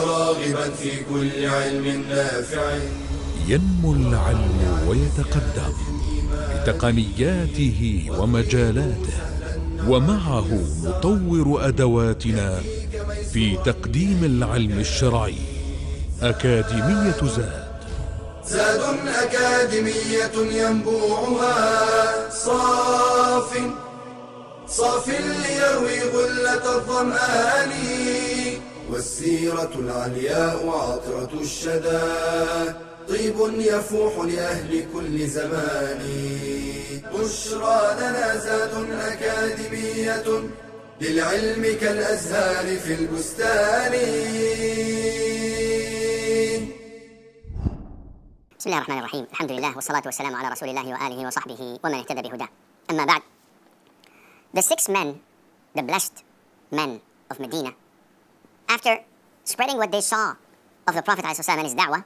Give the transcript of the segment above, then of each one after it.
راغبا في كل علم نافع. ينمو العلم ويتقدم بتقنياته ومجالاته، ومعه نطور أدواتنا في تقديم العلم الشرعي. أكاديمية زاد أكاديمية ينبوعها صاف ليروي غلة الظمآن، والسيرة العلياء عطرة الشدى طيب يفوح لأهل كل زمان. بشرى لنا زاد أكاديمية للعلم كالأزهار في البستان. بسم الله الرحمن الرحيم. الحمد لله والصلاة والسلام على رسول الله وآله وصحبه ومن اهتدى بهداه. أما بعد. The 6 men, the blessed men of Medina, after spreading what they saw of the Prophet ﷺ and his da'wah,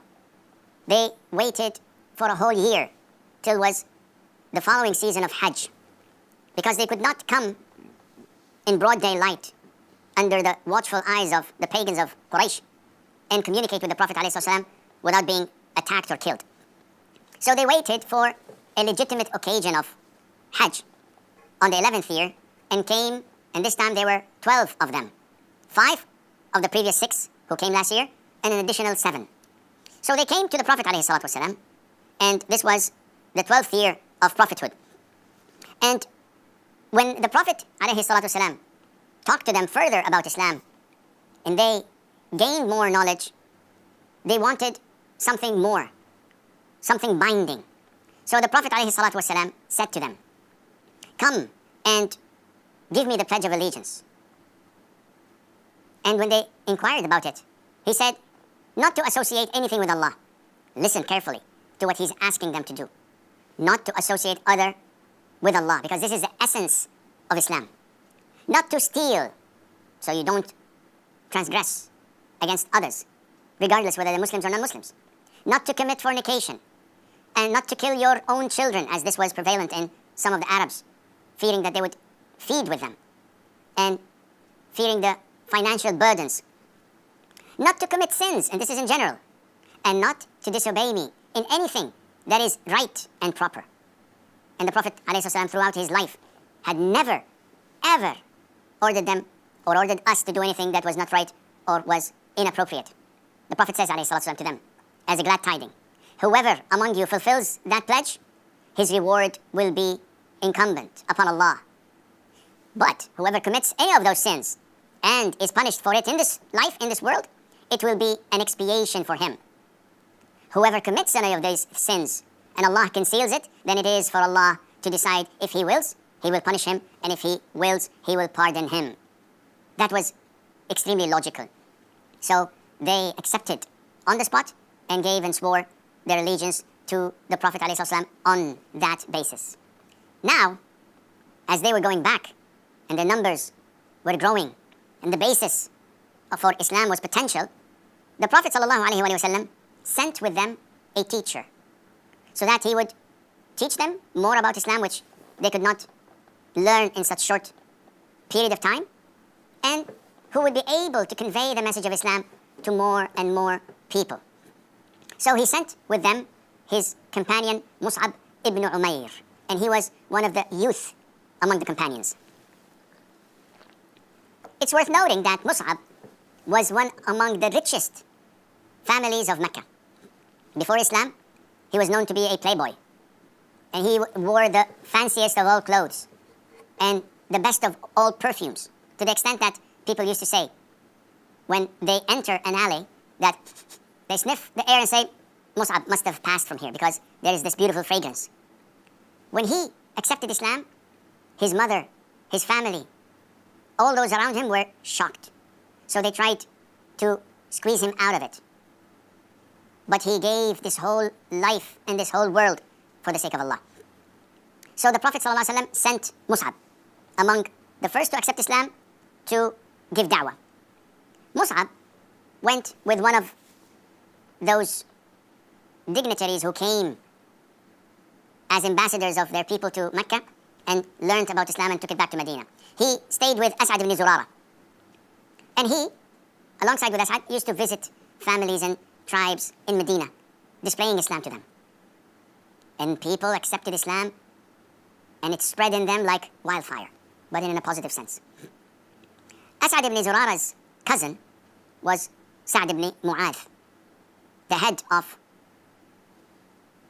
they waited for a whole year till was the following season of Hajj, because they could not come in broad daylight under the watchful eyes of the pagans of Quraysh and communicate with the Prophet ﷺ without being attacked or killed. So they waited for a legitimate occasion of Hajj on the 11th year and came, and this time there were 12 of them. 5 of the previous 6 who came last year and an additional 7. So they came to the Prophet ﷺ, and this was the 12th year of prophethood. And when the Prophet ﷺ talked to them further about Islam and they gained more knowledge, they wanted something more, something binding. So the Prophet ﷺ said to them, "Come and give me the Pledge of Allegiance." And when they inquired about it, he said, not to associate anything with Allah. Listen carefully to what he's asking them to do. Not to associate other with Allah, because this is the essence of Islam. Not to steal, so you don't transgress against others, regardless whether they're Muslims or non-Muslims. Not to commit fornication, and not to kill your own children, as this was prevalent in some of the Arabs, fearing that they would feed with them, and fearing the financial burdens. Not to commit sins, and this is in general, and not to disobey me in anything that is right and proper. And the Prophet ﷺ throughout his life had never, ever ordered them or ordered us to do anything that was not right or was inappropriate. The Prophet says ﷺ to them, as a glad tiding, whoever among you fulfills that pledge, his reward will be incumbent upon Allah. But whoever commits any of those sins and is punished for it in this life, in this world, it will be an expiation for him. Whoever commits any of these sins and Allah conceals it, then it is for Allah to decide. If He wills, He will punish him, and if He wills, He will pardon him. That was extremely logical. So they accepted on the spot and gave and swore their allegiance to the Prophet ﷺ on that basis. Now, as they were going back and their numbers were growing and the basis for Islam was potential, the Prophet ﷺ sent with them a teacher so that he would teach them more about Islam, which they could not learn in such short period of time, and who would be able to convey the message of Islam to more and more people. So he sent with them his companion Mus'ab ibn Umair, and he was one of the youth among the companions. It's worth noting that Mus'ab was one among the richest families of Mecca. Before Islam, he was known to be a playboy, and he wore the fanciest of all clothes and the best of all perfumes, to the extent that people used to say, when they enter an alley, that they sniff the air and say, Mus'ab must have passed from here because there is this beautiful fragrance. When he accepted Islam, his mother, his family, all those around him were shocked. So they tried to squeeze him out of it. But he gave this whole life and this whole world for the sake of Allah. So the Prophet ﷺ sent Mus'ab among the first to accept Islam to give da'wah. Mus'ab went with one of those dignitaries who came as ambassadors of their people to Mecca and learned about Islam and took it back to Medina. He stayed with As'ad ibn Zurara. And he alongside with Asad, used to visit families and tribes in Medina, displaying Islam to them. And people accepted Islam, and it spread in them like wildfire, but in a positive sense. Asad ibn Zurara's cousin was Sa'd ibn Mu'adh, the head of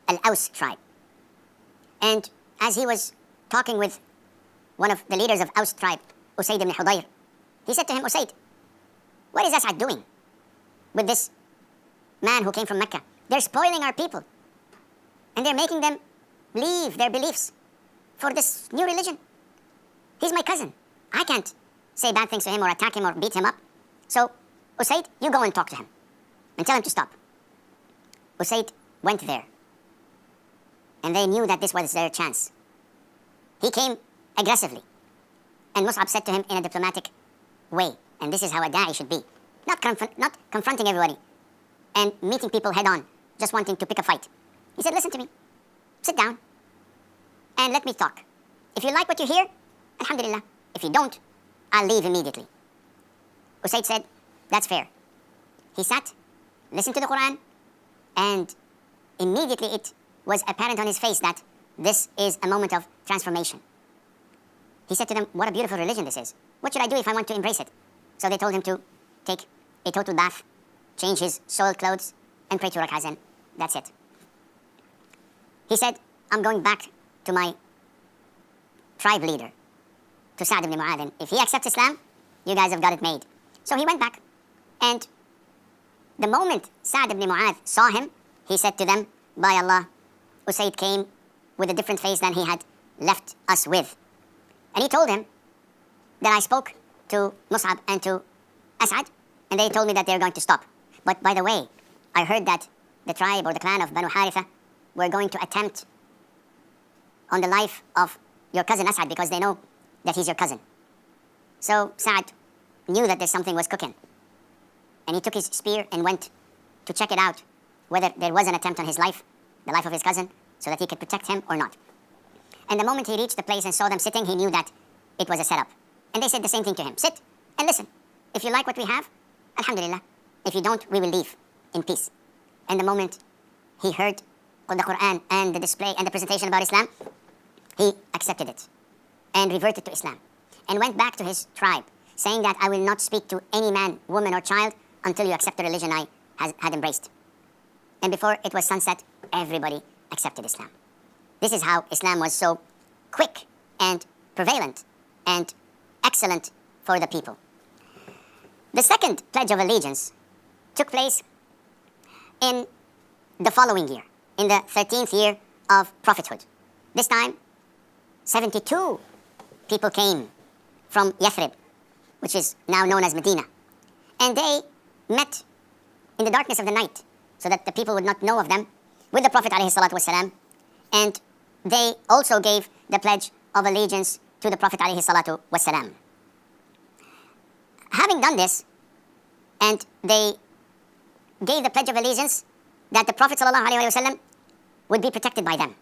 Al-Aws tribe. And as he was talking with one of the leaders of Aws tribe, Usayd ibn Hudayr, he said to him, Usayd, what is Asad doing with this man who came from Mecca? They're spoiling our people, and they're making them leave their beliefs for this new religion. He's my cousin. I can't say bad things to him or attack him or beat him up. So, Usayd, you go and talk to him and tell him to stop. Usayd went there, and they knew that this was their chance. He came aggressively, and Mus'ab said to him in a diplomatic way, and this is how a da'i should be, not confronting everybody and meeting people head on, just wanting to pick a fight. He said, listen to me, sit down, and let me talk. If you like what you hear, alhamdulillah. If you don't, I'll leave immediately. Usayd said, that's fair. He sat, listened to the Quran, and immediately it was apparent on his face that this is a moment of transformation. He said to them, what a beautiful religion this is. What should I do if I want to embrace it? So they told him to take a total bath, change his soiled clothes, and pray 2 rak'ahs, and that's it. He said, I'm going back to my tribe leader, to Sa'd ibn Mu'adh, and if he accepts Islam, you guys have got it made. So he went back, and the moment Sa'd ibn Mu'adh saw him, he said to them, by Allah, Usayd came with a different face than he had left us with. And he told him that I spoke to Mus'ab and to Asad, and they told me that they're going to stop. But by the way, I heard that the tribe or the clan of Banu Haritha were going to attempt on the life of your cousin Asad because they know that he's your cousin. So Sa'd knew that there's something was cooking. And he took his spear and went to check it out, whether there was an attempt on his life, the life of his cousin, so that he could protect him or not. And the moment he reached the place and saw them sitting, he knew that it was a setup. And they said the same thing to him. Sit and listen. If you like what we have, alhamdulillah. If you don't, we will leave in peace. And the moment he heard the Quran and the display and the presentation about Islam, he accepted it and reverted to Islam and went back to his tribe, saying that I will not speak to any man, woman, or child until you accept the religion I had embraced. And before it was sunset, everybody accepted Islam. This is how Islam was so quick and prevalent and excellent for the people. The second Pledge of Allegiance took place in the following year, in the 13th year of prophethood. This time, 72 people came from Yathrib, which is now known as Medina. And they met in the darkness of the night so that the people would not know of them with the Prophet ﷺ. And they also gave the Pledge of Allegiance to the Prophet ﷺ. Having done this, and they gave the Pledge of Allegiance that the Prophet ﷺ would be protected by them.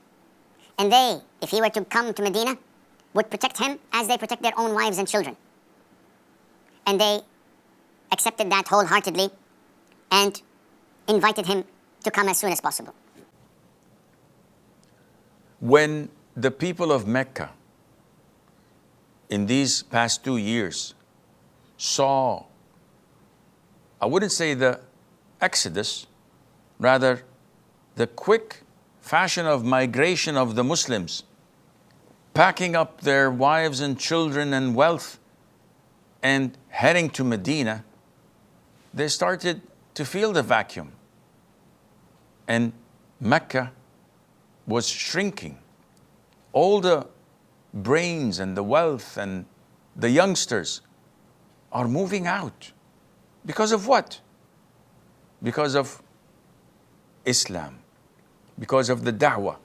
And they, if he were to come to Medina, would protect him as they protect their own wives and children. And they accepted that wholeheartedly and invited him to come as soon as possible. When the people of Mecca in these past 2 years saw, I wouldn't say the exodus, rather the quick fashion of migration of the Muslims, packing up their wives and children and wealth and heading to Medina, they started to feel the vacuum. And Mecca was shrinking. All the brains and the wealth and the youngsters are moving out. Because of what? Because of Islam. Because of the da'wah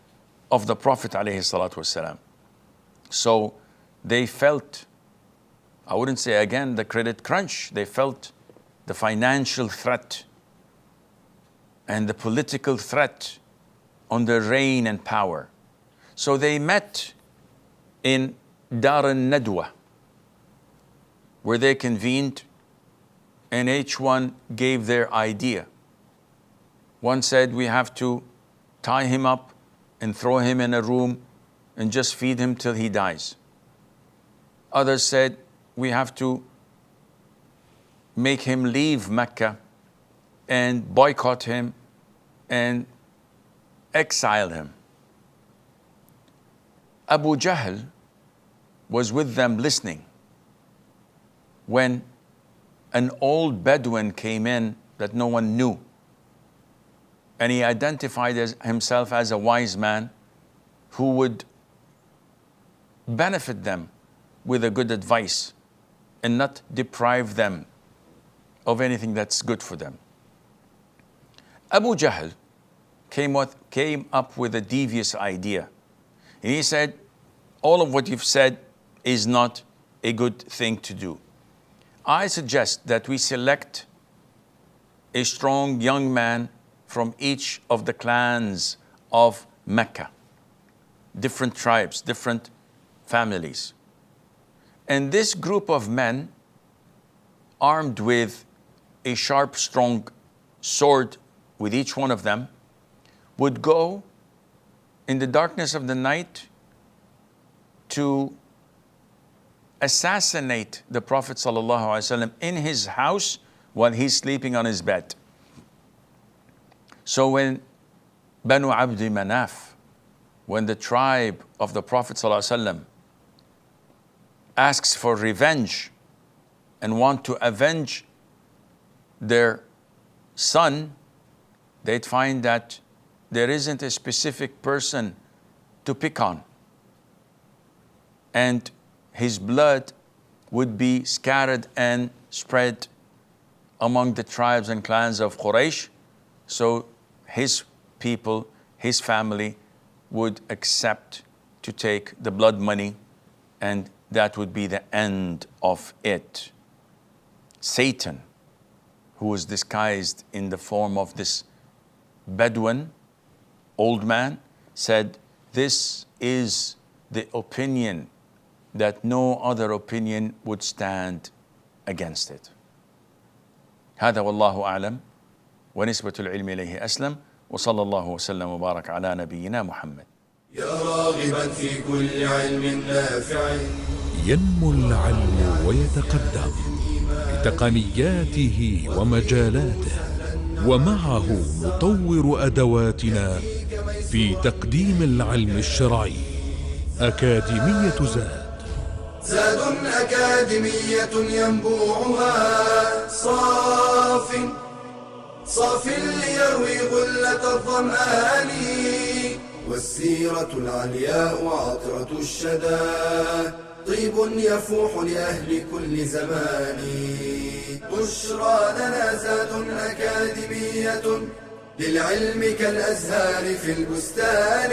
of the Prophet ﷺ. So they felt, I wouldn't say again the credit crunch, they felt the financial threat and the political threat on their reign and power. So they met in Dar al-Nadwa, where they convened and each one gave their idea. One said, we have to tie him up and throw him in a room and just feed him till he dies. Others said, we have to make him leave Mecca and boycott him and exile him. Abu Jahl was with them listening when an old Bedouin came in that no one knew. And he identified himself as a wise man who would benefit them with a good advice and not deprive them of anything that's good for them. Abu Jahl came up with a devious idea. And he said, all of what you've said is not a good thing to do. I suggest that we select a strong young man from each of the clans of Mecca, different tribes, different families. And this group of men, armed with a sharp, strong sword with each one of them, would go in the darkness of the night to assassinate the Prophet ﷺ in his house while he's sleeping on his bed. So when Banu Abdi Manaf, when the tribe of the Prophet ﷺ asks for revenge and want to avenge their son, they'd find that there isn't a specific person to pick on. And his blood would be scattered and spread among the tribes and clans of Quraysh. So his people, his family would accept to take the blood money, and that would be the end of it. Satan, who was disguised in the form of this Bedouin, old man, said, this is the opinion that no other opinion would stand against it. هذا والله أعلم ونسبة العلم إليه أسلم وصلى الله وسلم وبارك على نبينا محمد. يا راغبا في كل علم نافع ينمو العلم ويتقدم بتقنياته ومجالاته، ومعه نطور أدواتنا في تقديم العلم الشرعي. أكاديمية زاد أكاديمية ينبوعها صاف ليروي غلة الظمآن، والسيرة العلياء عطرة الشدى طيب يفوح لأهل كل زمان. بشرى لنا زاد أكاديمية للعلم كالأزهار في البستان.